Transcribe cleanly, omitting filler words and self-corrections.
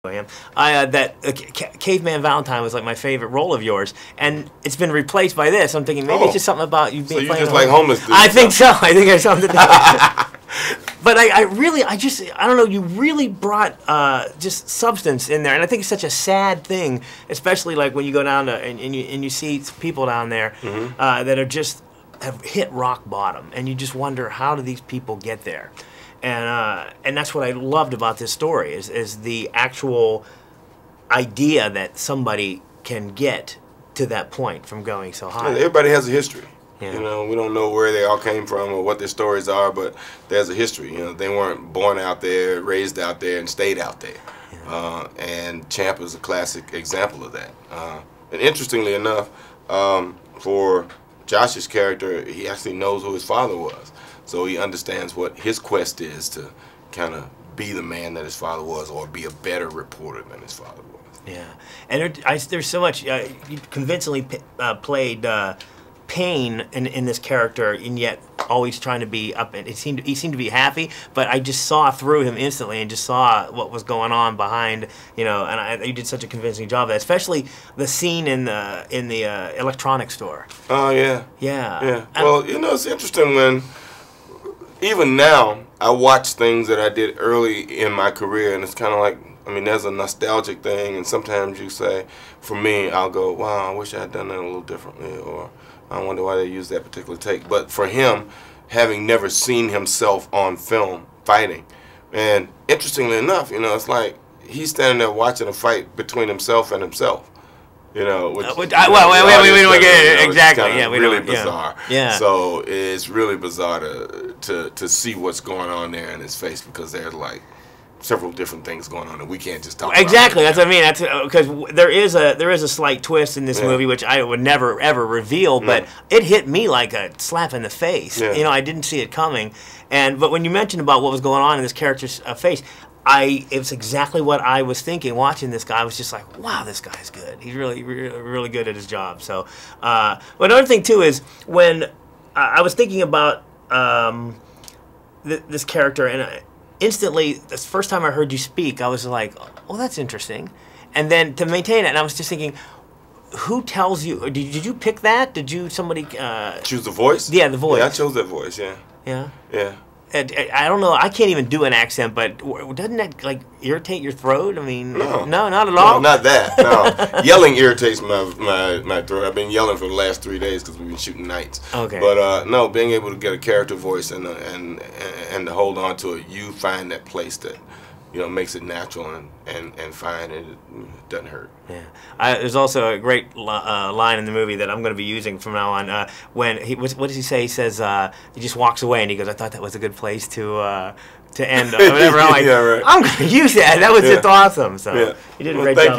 him. Caveman Valentine was like my favorite role of yours, and it's been replaced by this. I'm thinking maybe it's just something about you being. So you just like homeless dudes? I think so. I think there's something to do with it. But I don't know. You really brought just substance in there, and I think it's such a sad thing, especially like when you go down to and you see people down there that are just have hit rock bottom, and you just wonder how do these people get there. And that's what I loved about this story is the actual idea that somebody can get to that point from going so high. Everybody has a history. Yeah. You know, we don't know where they all came from or what their stories are, but there's a history. You know, they weren't born out there, raised out there, and stayed out there. Yeah. And Champ is a classic example of that. And interestingly enough, for Josh's character, he actually knows who his father was. So he understands what his quest is to kind of be the man that his father was, or be a better reporter than his father was. Yeah, and there's so much. You convincingly played pain in this character, and yet always trying to be up. And he seemed to be happy, but I just saw through him instantly, and just saw what was going on behind. You know, and you did such a convincing job of that, especially the scene in the electronics store. Oh yeah. Yeah. Yeah. Well, you know, it's interesting when. Even now, I watch things that I did early in my career, and it's kind of like, I mean, there's a nostalgic thing, and sometimes you say, for me, I'll go, wow, I wish I had done that a little differently, or I wonder why they used that particular take. But for him, having never seen himself on film fighting, and interestingly enough, you know, it's like he's standing there watching a fight between himself and himself. You know, we don't get it exactly. Yeah, we really bizarre. Yeah. So it's really bizarre to see what's going on there in his face, because there's like several different things going on that we can't just talk about. Exactly. That's what I mean. That's because there is a slight twist in this movie which I would never ever reveal, but it hit me like a slap in the face. Yeah. You know, I didn't see it coming, but when you mentioned about what was going on in this character's face. It was exactly what I was thinking watching this guy. I was just like, wow, this guy's good. He's really, really, really good at his job. So, but another thing too is when I was thinking about this character, and instantly, the first time I heard you speak, I was like, oh, that's interesting. And then to maintain it, and I was just thinking, who tells you? Did you pick that? Did somebody choose the voice? Yeah, the voice. Yeah, I chose that voice. Yeah. Yeah. Yeah. I don't know. I can't even do an accent, but doesn't that like irritate your throat? I mean, no, not at all. No, not that. No, yelling irritates my throat. I've been yelling for the last 3 days because we've been shooting nights. Okay. But no, being able to get a character voice and to hold on to it, you find that place that makes it natural and fine, and it doesn't hurt. Yeah. There's also a great line in the movie that I'm going to be using from now on. When what does he say? He says he just walks away and he goes, "I thought that was a good place to end." Or whatever. I'm like, yeah, right. I'm going to use that. That was just awesome. So you did a great job.